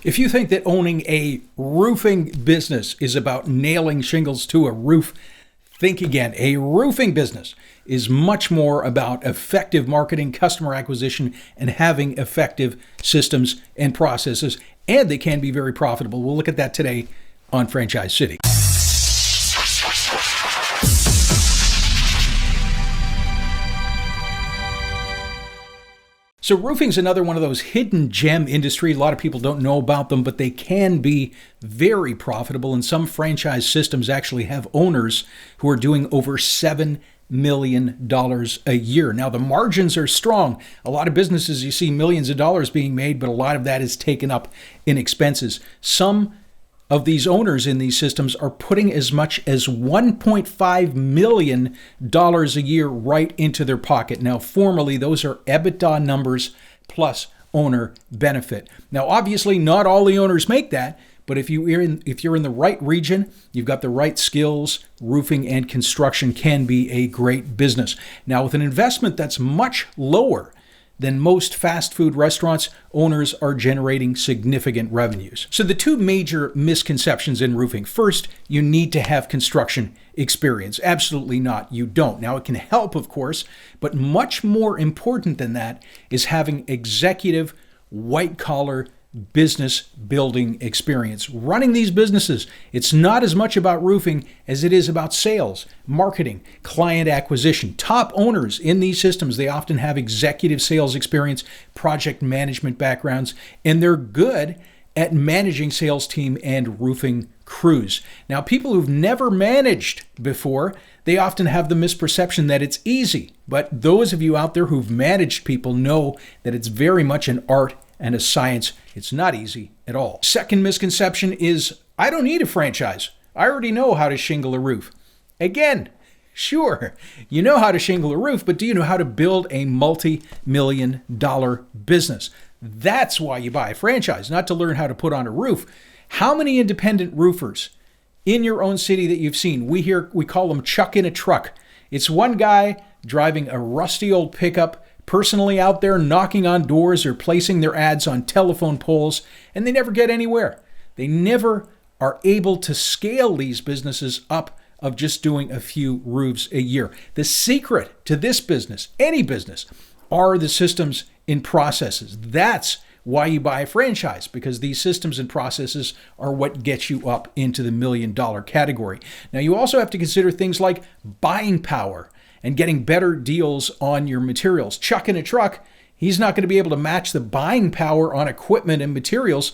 If you think that owning a roofing business is about nailing shingles to a roof, think again. A roofing business is much more about effective marketing, customer acquisition, and having effective systems and processes, and they can be very profitable. We'll look at that today on Franchise City. So roofing is another one of those hidden gem industry. A lot of people don't know about them, but they can be very profitable. And some franchise systems actually have owners who are doing over $7 million a year. Now, the margins are strong. A lot of businesses, you see millions of dollars being made, but a lot of that is taken up in expenses. Some of these owners in these systems are putting as much as $1.5 million a year right into their pocket. Now, formally, those are EBITDA numbers plus owner benefit. Now, obviously, not all the owners make that, but if you're in the right region, you've got the right skills, roofing and construction can be a great business. Now, with an investment that's much lower than most fast food restaurants, owners are generating significant revenues. So the two major misconceptions in roofing. First, you need to have construction experience. Absolutely not. You don't. Now, it can help, of course, but much more important than that is having executive, white-collar business building experience. Running these businesses, it's not as much about roofing as it is about sales, marketing, client acquisition. Top owners in these systems, they often have executive sales experience, project management backgrounds, and they're good at managing sales team and roofing crews. Now, people who've never managed before, they often have the misperception that it's easy. But those of you out there who've managed people know that it's very much an art and a science. It's not easy at all. Second misconception is, I don't need a franchise. I already know how to shingle a roof. Again, sure, you know how to shingle a roof, but do you know how to build a multi-million-dollar business? That's why you buy a franchise, not to learn how to put on a roof. How many independent roofers in your own city that you've seen? We call them chuck in a truck. It's one guy driving a rusty old pickup, personally out there knocking on doors or placing their ads on telephone poles, and they never get anywhere. They never are able to scale these businesses up of just doing a few roofs a year. The secret to this business, any business, are the systems and processes. That's why you buy a franchise, because these systems and processes are what get you up into the $1 million category. Now, you also have to consider things like buying power and getting better deals on your materials. Chuck in a truck, he's not going to be able to match the buying power on equipment and materials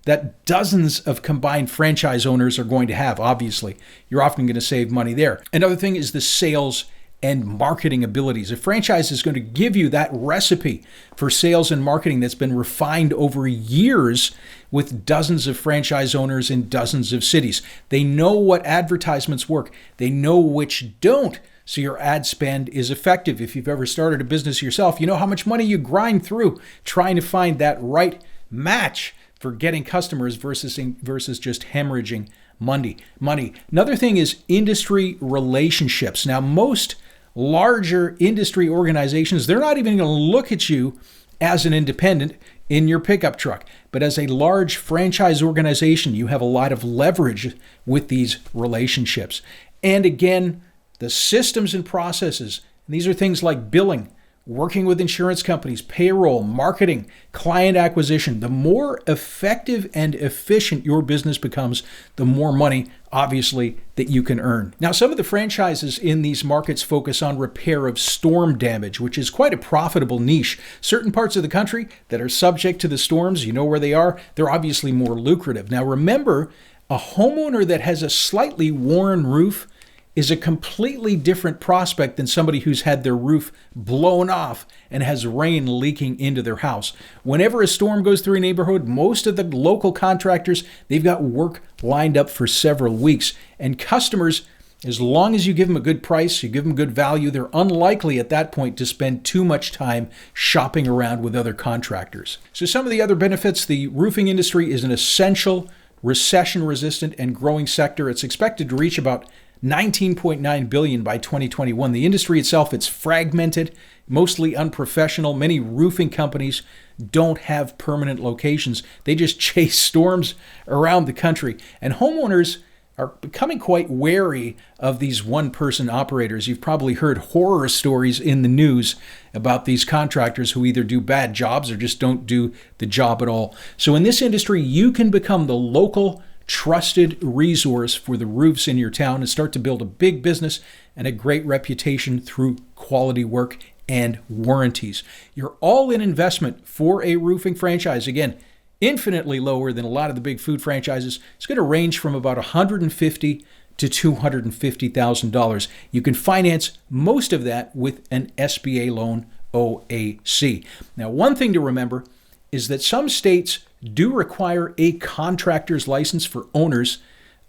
that dozens of combined franchise owners are going to have. Obviously, you're often going to save money there. Another thing is the sales and marketing abilities. A franchise is going to give you that recipe for sales and marketing that's been refined over years with dozens of franchise owners in dozens of cities. They know what advertisements work. They know which don't. So your ad spend is effective. If you've ever started a business yourself, you know how much money you grind through trying to find that right match for getting customers versus just hemorrhaging money. Another thing is industry relationships. Now, most larger industry organizations, they're not even going to look at you as an independent in your pickup truck. But as a large franchise organization, you have a lot of leverage with these relationships. And again, the systems and processes, and these are things like billing, working with insurance companies, payroll, marketing, client acquisition. The more effective and efficient your business becomes, the more money, obviously, that you can earn. Now, some of the franchises in these markets focus on repair of storm damage, which is quite a profitable niche. Certain parts of the country that are subject to the storms, you know where they are, they're obviously more lucrative. Now, remember, a homeowner that has a slightly worn roof is a completely different prospect than somebody who's had their roof blown off and has rain leaking into their house. Whenever a storm goes through a neighborhood, most of the local contractors, they've got work lined up for several weeks. And customers, as long as you give them a good price, you give them good value, they're unlikely at that point to spend too much time shopping around with other contractors. So some of the other benefits, the roofing industry is an essential, recession-resistant, and growing sector. It's expected to reach about $19.9 billion by 2021. The industry itself, it's fragmented, mostly unprofessional. Many roofing companies don't have permanent locations. They just chase storms around the country. And homeowners are becoming quite wary of these one-person operators. You've probably heard horror stories in the news about these contractors who either do bad jobs or just don't do the job at all. So in this industry, you can become the local trusted resource for the roofs in your town and start to build a big business and a great reputation through quality work and warranties. Your all-in investment for a roofing franchise, again, infinitely lower than a lot of the big food franchises. It's going to range from about $150,000 to $250,000. You can finance most of that with an SBA loan, OAC. Now, one thing to remember is that some states do require a contractor's license for owners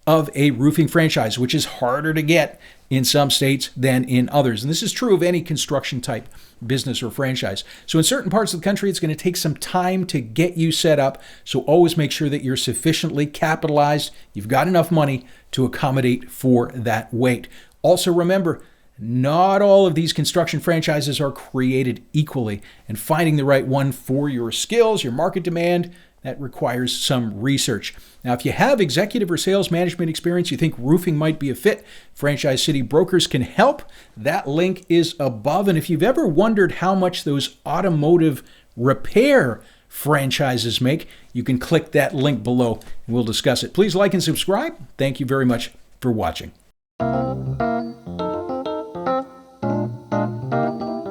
of a roofing franchise, which is harder to get in some states than in others. And this is true of any construction type business or franchise. So in certain parts of the country, it's going to take some time to get you set up. So always make sure that you're sufficiently capitalized. You've got enough money to accommodate for that wait. Also remember, not all of these construction franchises are created equally, and finding the right one for your skills, your market demand, that requires some research. Now, if you have executive or sales management experience, you think roofing might be a fit, Franchise City Brokers can help. That link is above. And if you've ever wondered how much those automotive repair franchises make, you can click that link below and we'll discuss it. Please like and subscribe. Thank you very much for watching.